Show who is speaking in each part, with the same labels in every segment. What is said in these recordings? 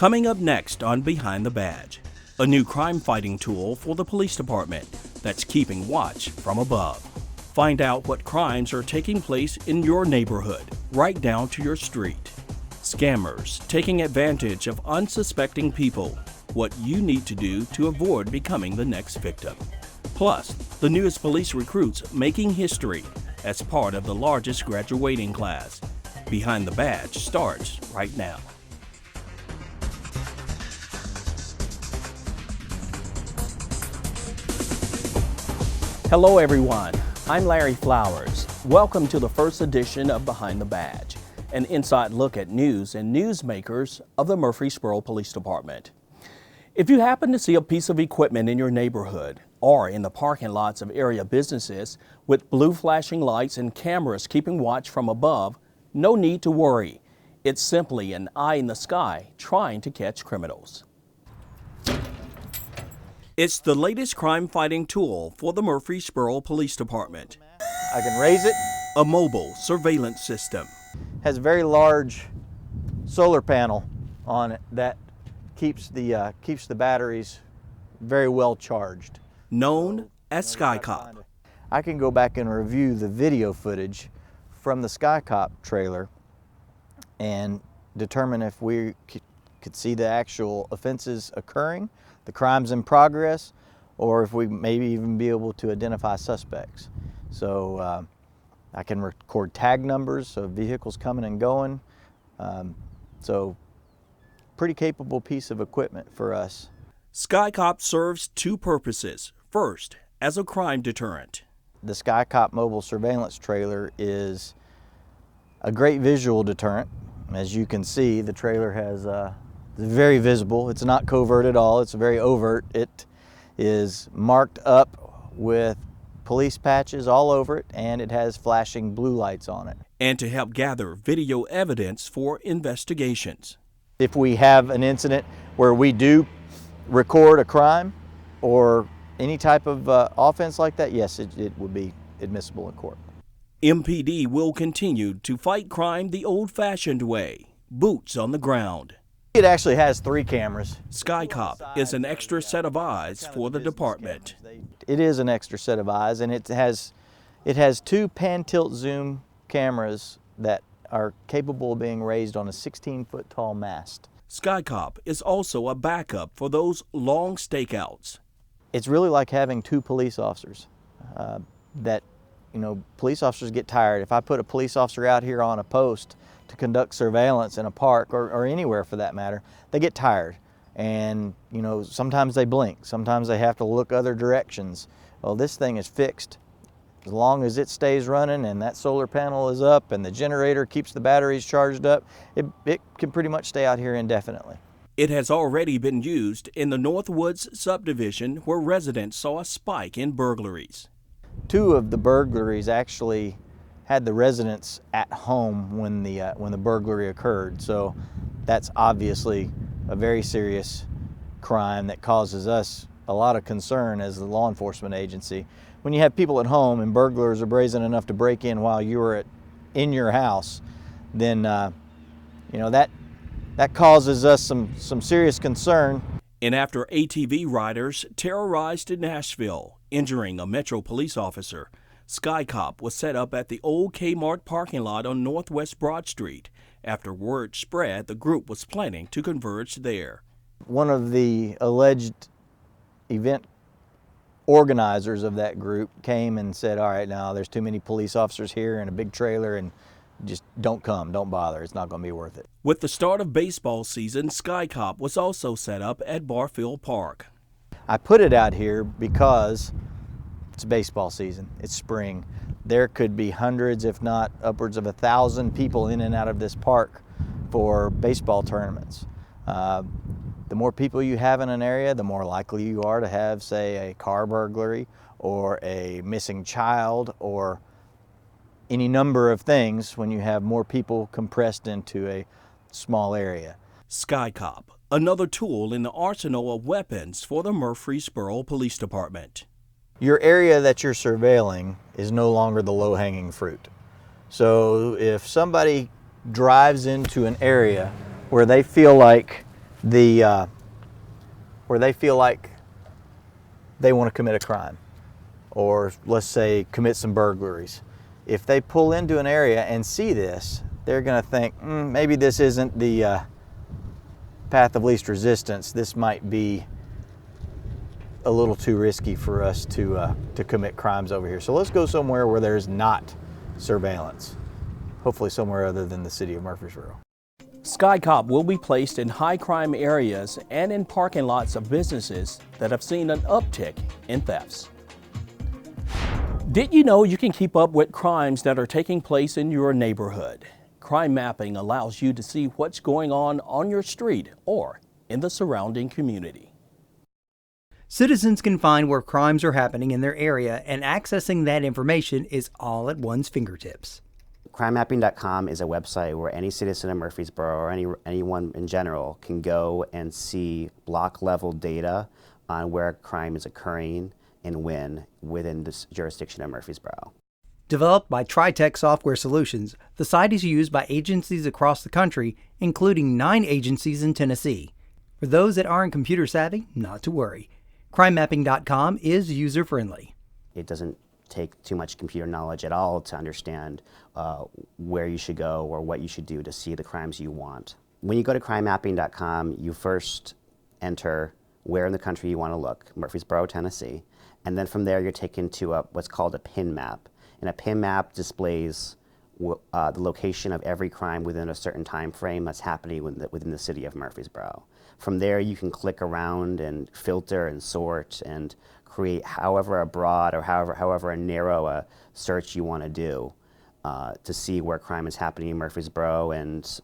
Speaker 1: Coming up next on Behind the Badge, a new crime-fighting tool for the police department that's keeping watch from above. Find out what crimes are taking place in your neighborhood, right down to your street. Scammers taking advantage of unsuspecting people, what you need to do to avoid becoming the next victim. Plus, the newest police recruits making history as part of the largest graduating class. Behind the Badge starts right now. Hello everyone, I'm Larry Flowers. Welcome to the first edition of Behind the Badge, an inside look at news and newsmakers of the Murfreesboro Police Department. If you happen to see a piece of equipment in your neighborhood or in the parking lots of area businesses with blue flashing lights and cameras keeping watch from above, no need to worry. It's simply an eye in the sky trying to catch criminals. It's the latest crime-fighting tool for the Murfreesboro Police Department.
Speaker 2: I can raise it.
Speaker 1: A mobile surveillance system.
Speaker 2: Has a very large solar panel on it that keeps the batteries very well charged.
Speaker 1: Known as SkyCop.
Speaker 2: I can go back and review the video footage from the SkyCop trailer and determine if we could see the actual offenses occurring, the crimes in progress, or if we maybe even be able to identify suspects. So I can record tag numbers of vehicles coming and going. So pretty capable piece of equipment for us.
Speaker 1: SkyCop serves two purposes. First, as a crime deterrent.
Speaker 2: The SkyCop mobile surveillance trailer is a great visual deterrent. As you can see, the trailer has it's very visible. It's not covert at all. It's very overt. It is marked up with police patches all over it, and it has flashing blue lights on it.
Speaker 1: And to help gather video evidence for investigations.
Speaker 2: If we have an incident where we do record a crime or any type of offense like that, yes, it would be admissible in court.
Speaker 1: MPD will continue to fight crime the old-fashioned way, boots on the ground.
Speaker 2: It actually has 3 cameras.
Speaker 1: SkyCop is an extra set of eyes for the department.
Speaker 2: It is an extra set of eyes, and it has 2 pan-tilt zoom cameras that are capable of being raised on a 16-foot tall mast.
Speaker 1: SkyCop is also a backup for those long stakeouts.
Speaker 2: It's really like having 2 police officers police officers get tired. If I put a police officer out here on a post to conduct surveillance in a park or anywhere for that matter, they get tired. And sometimes they blink, sometimes they have to look other directions. Well, this thing is fixed. As long as it stays running and that solar panel is up and the generator keeps the batteries charged up, it can pretty much stay out here indefinitely.
Speaker 1: It has already been used in the Northwoods subdivision where residents saw a spike in burglaries.
Speaker 2: 2 of the burglaries actually had the residents at home when the burglary occurred. So that's obviously a very serious crime that causes us a lot of concern as the law enforcement agency. When you have people at home and burglars are brazen enough to break in while you are in your house, then that causes us some serious concern.
Speaker 1: And after ATV riders terrorized Nashville, injuring a Metro police officer, SkyCop was set up at the old Kmart parking lot on Northwest Broad Street. After word spread, the group was planning to converge there.
Speaker 2: One of the alleged event organizers of that group came and said, all right, now there's too many police officers here in a big trailer, and just don't come, don't bother, it's not going to be worth it.
Speaker 1: With the start of baseball season, SkyCop was also set up at Barfield Park.
Speaker 2: I put it out here because it's baseball season, it's spring. There could be hundreds, if not upwards of 1,000 people in and out of this park for baseball tournaments. The more people you have in an area, the more likely you are to have, say, a car burglary or a missing child or any number of things when you have more people compressed into a small area.
Speaker 1: SkyCop, another tool in the arsenal of weapons for the Murfreesboro Police Department.
Speaker 2: Your area that you're surveilling is no longer the low-hanging fruit. So if somebody drives into an area where they feel like where they feel like they want to commit a crime, or let's say commit some burglaries. If they pull into an area and see this, they're going to think, maybe this isn't the path of least resistance. This might be a little too risky for us to commit crimes over here. So let's go somewhere where there's not surveillance. Hopefully somewhere other than the city of Murfreesboro.
Speaker 1: SkyCop will be placed in high crime areas and in parking lots of businesses that have seen an uptick in thefts. Did you know you can keep up with crimes that are taking place in your neighborhood? CrimeMapping allows you to see what's going on your street or in the surrounding community.
Speaker 3: Citizens can find where crimes are happening in their area, and accessing that information is all at one's fingertips.
Speaker 4: CrimeMapping.com is a website where any citizen of Murfreesboro or anyone in general can go and see block-level data on where crime is occurring and when within the jurisdiction of Murfreesboro.
Speaker 3: Developed by TriTech Software Solutions, the site is used by agencies across the country, including 9 agencies in Tennessee. For those that aren't computer savvy, not to worry. CrimeMapping.com is user-friendly.
Speaker 4: It doesn't take too much computer knowledge at all to understand where you should go or what you should do to see the crimes you want. When you go to CrimeMapping.com, you first enter where in the country you want to look, Murfreesboro, Tennessee, and then from there you're taken to what's called a pin map. And a pin map displays the location of every crime within a certain time frame that's happening within the city of Murfreesboro. From there you can click around and filter and sort and create however a broad or however narrow a search you want to do to see where crime is happening in Murfreesboro and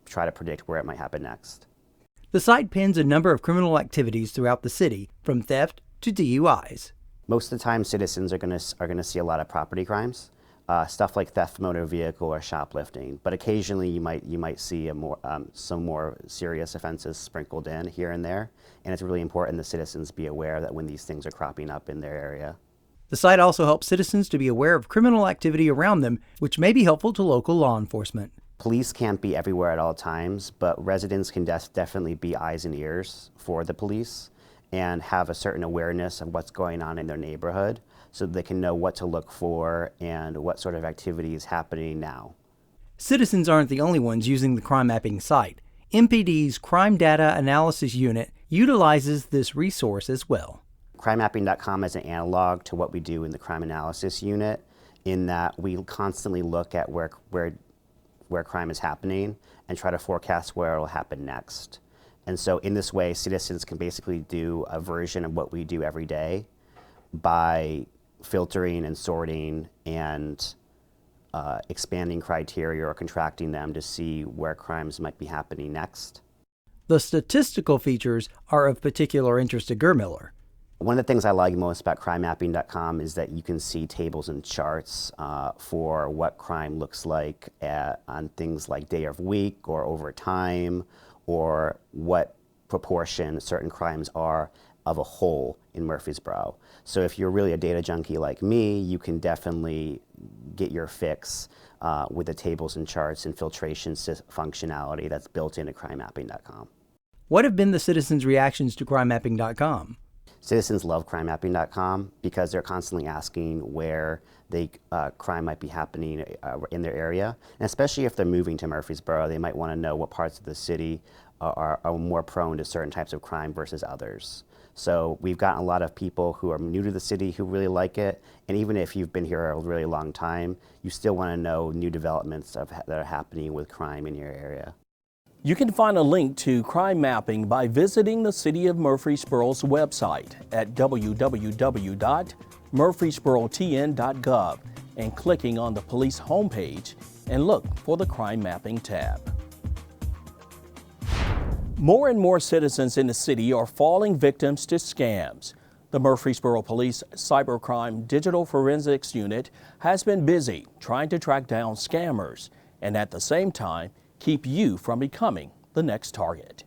Speaker 4: try to predict where it might happen next.
Speaker 3: The site pins a number of criminal activities throughout the city, from theft to DUIs. Most
Speaker 4: of the time, citizens are going to see a lot of property crimes, stuff like theft, motor vehicle, or shoplifting. But occasionally, you might see some more serious offenses sprinkled in here and there. And it's really important that citizens be aware that when these things are cropping up in their area.
Speaker 3: The site also helps citizens to be aware of criminal activity around them, which may be helpful to local law enforcement.
Speaker 4: Police can't be everywhere at all times, but residents can definitely be eyes and ears for the police and have a certain awareness of what's going on in their neighborhood so they can know what to look for and what sort of activity is happening now.
Speaker 3: Citizens aren't the only ones using the crime mapping site. MPD's Crime Data Analysis Unit utilizes this resource as well.
Speaker 4: CrimeMapping.com is an analog to what we do in the Crime Analysis Unit, in that we constantly look at where crime is happening and try to forecast where it will happen next. And so in this way, citizens can basically do a version of what we do every day by filtering and sorting and expanding criteria or contracting them to see where crimes might be happening next.
Speaker 3: The statistical features are of particular interest to Germiller.
Speaker 4: One of the things I like most about CrimeMapping.com is that you can see tables and charts for what crime looks like on things like day of week or over time, or what proportion certain crimes are of a whole in Murfreesboro. So if you're really a data junkie like me, you can definitely get your fix with the tables and charts and filtration functionality that's built into CrimeMapping.com.
Speaker 3: What have been the citizens' reactions to CrimeMapping.com?
Speaker 4: Citizens love CrimeMapping.com because they're constantly asking where crime might be happening in their area. And especially if they're moving to Murfreesboro, they might want to know what parts of the city are more prone to certain types of crime versus others. So we've gotten a lot of people who are new to the city who really like it. And even if you've been here a really long time, you still want to know new developments that are happening with crime in your area.
Speaker 1: You can find a link to crime mapping by visiting the City of Murfreesboro's website at www.murfreesborotn.gov and clicking on the police homepage and look for the Crime Mapping tab. More and more citizens in the city are falling victims to scams. The Murfreesboro Police Cybercrime Digital Forensics Unit has been busy trying to track down scammers and at the same time keep you from becoming the next target.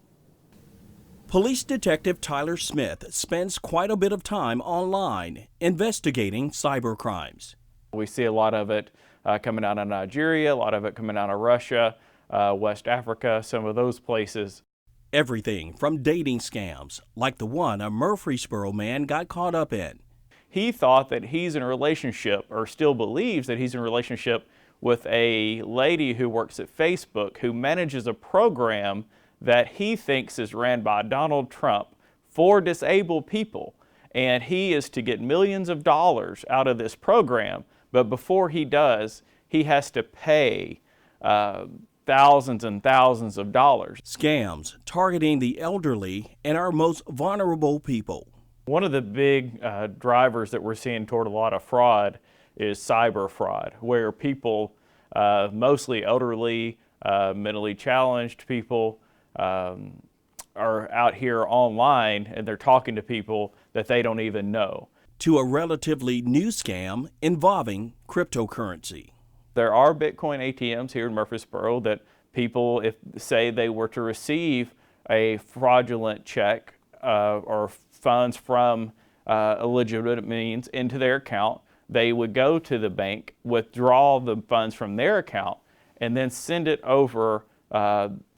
Speaker 1: Police Detective Tyler Smith spends quite a bit of time online investigating cybercrimes.
Speaker 5: We see a lot of it coming out of Nigeria, a lot of it coming out of Russia, West Africa, some of those places.
Speaker 1: Everything from dating scams, like the one a Murfreesboro man got caught up in.
Speaker 5: He thought that he's in a relationship, or still believes that he's in a relationship with a lady who works at Facebook who manages a program that he thinks is ran by Donald Trump for disabled people. And he is to get millions of dollars out of this program, but before he does, he has to pay thousands and thousands of dollars.
Speaker 1: Scams targeting the elderly and our most vulnerable people.
Speaker 5: One of the big drivers that we're seeing toward a lot of fraud is cyber fraud, where people, mostly elderly, mentally challenged people, are out here online and they're talking to people that they don't even know.
Speaker 1: To a relatively new scam involving cryptocurrency.
Speaker 5: There are Bitcoin ATMs here in Murfreesboro that people, if say they were to receive a fraudulent check or funds from illegitimate means into their account, they would go to the bank, withdraw the funds from their account, and then send it over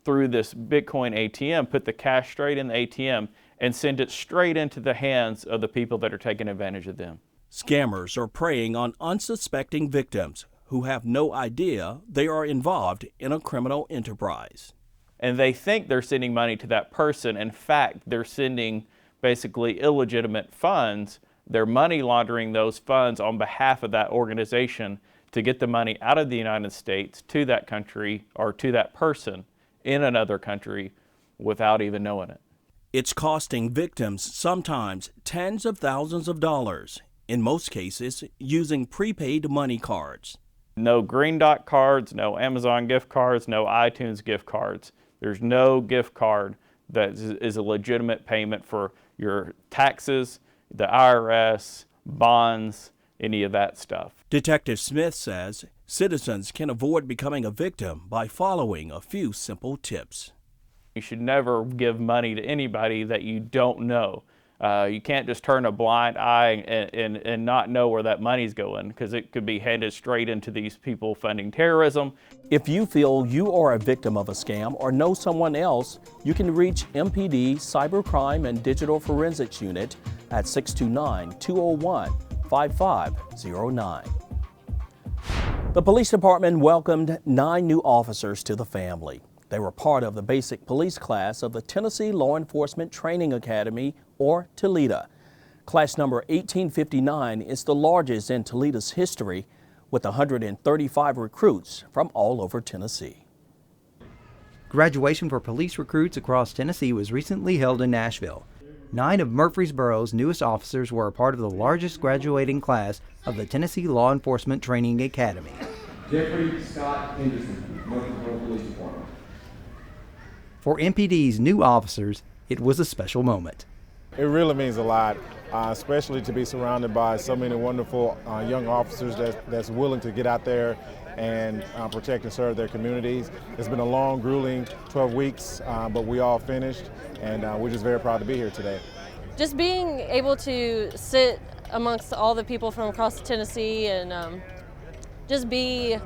Speaker 5: through this Bitcoin ATM, put the cash straight in the ATM, and send it straight into the hands of the people that are taking advantage of them.
Speaker 1: Scammers are preying on unsuspecting victims who have no idea they are involved in a criminal enterprise.
Speaker 5: And they think they're sending money to that person. In fact, they're sending basically illegitimate funds. They're money laundering those funds on behalf of that organization to get the money out of the United States to that country or to that person in another country without even knowing it.
Speaker 1: It's costing victims sometimes tens of thousands of dollars, in most cases using prepaid money cards.
Speaker 5: No Green Dot cards, no Amazon gift cards, no iTunes gift cards. There's no gift card that is a legitimate payment for your taxes, the IRS, bonds, any of that stuff.
Speaker 1: Detective Smith says citizens can avoid becoming a victim by following a few simple tips.
Speaker 5: You should never give money to anybody that you don't know. You can't just turn a blind eye and not know where that money's going, because it could be headed straight into these people funding terrorism.
Speaker 1: If you feel you are a victim of a scam or know someone else, you can reach MPD Cybercrime and Digital Forensics Unit at 629-201-5509. The police department welcomed 9 new officers to the family. They were part of the basic police class of the Tennessee Law Enforcement Training Academy, or TLETA. Class number 1859 is the largest in TLETA's history, with 135 recruits from all over Tennessee.
Speaker 3: Graduation for police recruits across Tennessee was recently held in Nashville. 9 of Murfreesboro's newest officers were a part of the largest graduating class of the Tennessee Law Enforcement Training Academy.
Speaker 6: Jeffrey Scott Henderson, Murfreesboro Police Department.
Speaker 3: For MPD's new officers, it was a special moment.
Speaker 7: It really means a lot, especially to be surrounded by so many wonderful young officers that's willing to get out there and protect and serve their communities. It's been a long, grueling 12 weeks, but we all finished, and we're just very proud to be here today.
Speaker 8: Just being able to sit amongst all the people from across Tennessee and just be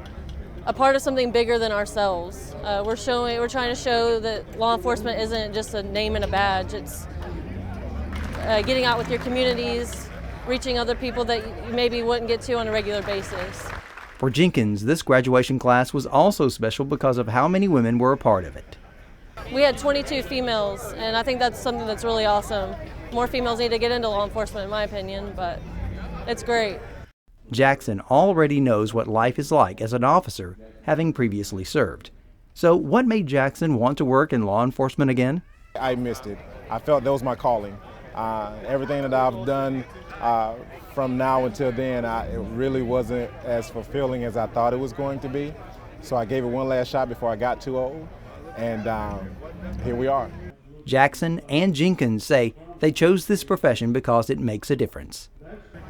Speaker 8: a part of something bigger than ourselves. We're trying to show that law enforcement isn't just a name and a badge. It's getting out with your communities, reaching other people that you maybe wouldn't get to on a regular basis.
Speaker 3: For Jenkins, this graduation class was also special because of how many women were a part of it.
Speaker 8: We had 22 females, and I think that's something that's really awesome. More females need to get into law enforcement, in my opinion, but it's great.
Speaker 3: Jackson already knows what life is like as an officer, having previously served. So what made Jackson want to work in law enforcement again?
Speaker 7: I missed it. I felt that was my calling. Everything that I've done from now until then, it really wasn't as fulfilling as I thought it was going to be. So I gave it one last shot before I got too old, and here we are.
Speaker 3: Jackson and Jenkins say they chose this profession because it makes a difference.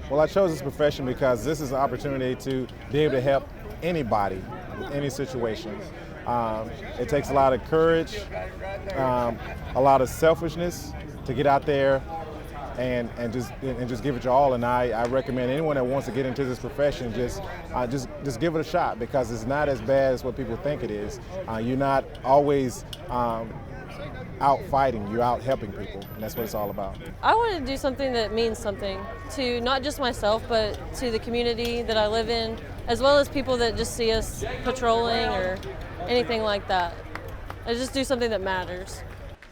Speaker 7: Well, I chose this profession because this is an opportunity to be able to help anybody with any situation. It takes a lot of courage, a lot of selfishness to get out there and just give it your all. And I recommend anyone that wants to get into this profession just give it a shot, because it's not as bad as what people think it is. You're not always out fighting, you're out helping people, and that's what it's all about.
Speaker 8: I want to do something that means something to not just myself, but to the community that I live in, as well as people that just see us patrolling or anything like that. I just do something that matters.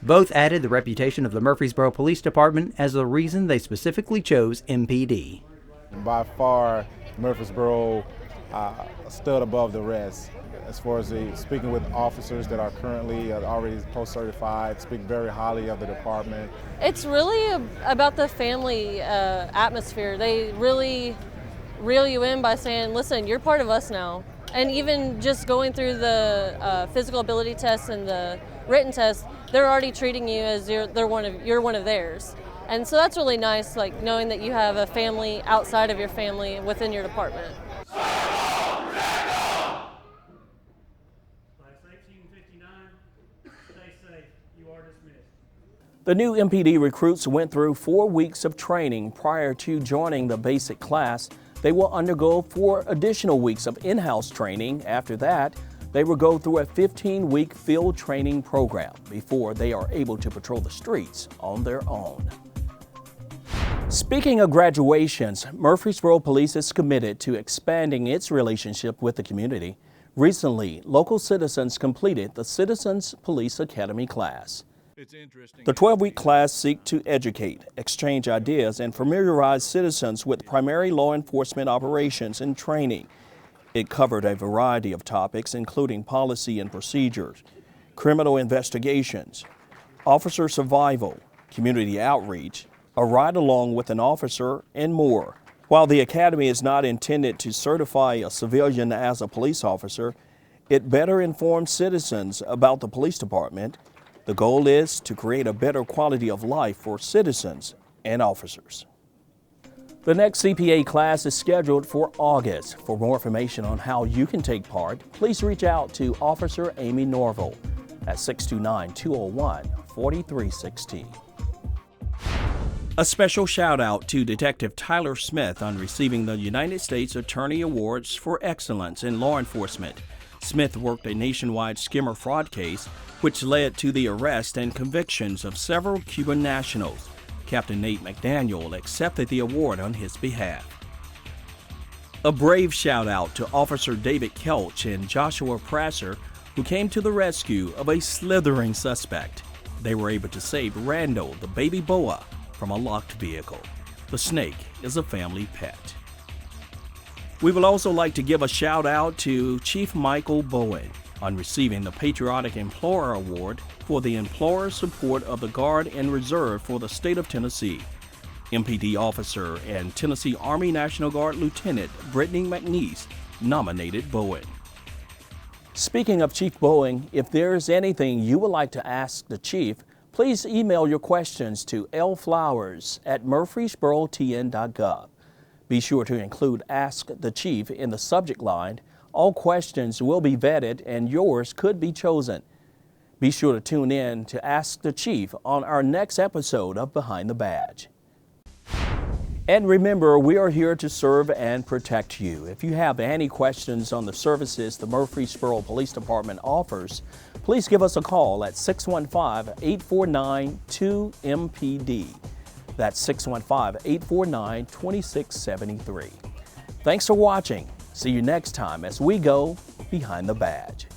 Speaker 3: Both added the reputation of the Murfreesboro Police Department as the reason they specifically chose MPD.
Speaker 7: By far, Murfreesboro stood above the rest. As far as speaking with officers that are currently already post-certified, speak very highly of the department.
Speaker 8: It's really about the family atmosphere. They really reel you in by saying, listen, you're part of us now. And even just going through the physical ability tests and the written tests, they're already treating you as you're one of theirs. And so that's really nice, like knowing that you have a family outside of your family within your department.
Speaker 1: The new MPD recruits went through 4 weeks of training prior to joining the basic class. They will undergo 4 additional weeks of in-house training. After that, they will go through a 15-week field training program before they are able to patrol the streets on their own. Speaking of graduations, Murfreesboro Police is committed to expanding its relationship with the community. Recently, local citizens completed the Citizens Police Academy class. The 12-week class seeks to educate, exchange ideas, and familiarize citizens with primary law enforcement operations and training. It covered a variety of topics, including policy and procedures, criminal investigations, officer survival, community outreach, a ride-along with an officer, and more. While the academy is not intended to certify a civilian as a police officer, it better informs citizens about the police department. The goal is to create a better quality of life for citizens and officers. The next CPA class is scheduled for August. For more information on how you can take part, please reach out to Officer Amy Norville at 629-201-4316. A special shout out to Detective Tyler Smith on receiving the United States Attorney Awards for Excellence in Law Enforcement. Smith worked a nationwide skimmer fraud case, which led to the arrest and convictions of several Cuban nationals. Captain Nate McDaniel accepted the award on his behalf. A brave shout out to Officer David Kelch and Joshua Prasser, who came to the rescue of a slithering suspect. They were able to save Randall, the baby boa, from a locked vehicle. The snake is a family pet. We would also like to give a shout out to Chief Michael Bowen on receiving the Patriotic Employer Award for the employer support of the Guard and Reserve for the state of Tennessee. MPD officer and Tennessee Army National Guard Lieutenant Brittany McNeese nominated Bowen. Speaking of Chief Bowen, if there is anything you would like to ask the Chief, please email your questions to lflowers@murfreesborotn.gov. Be sure to include Ask the Chief in the subject line. All questions will be vetted and yours could be chosen. Be sure to tune in to Ask the Chief on our next episode of Behind the Badge. And remember, we are here to serve and protect you. If you have any questions on the services the Murfreesboro Police Department offers, please give us a call at 615-849-2MPD. That's 615-849-2673. Thanks for watching. See you next time as we go Behind the Badge.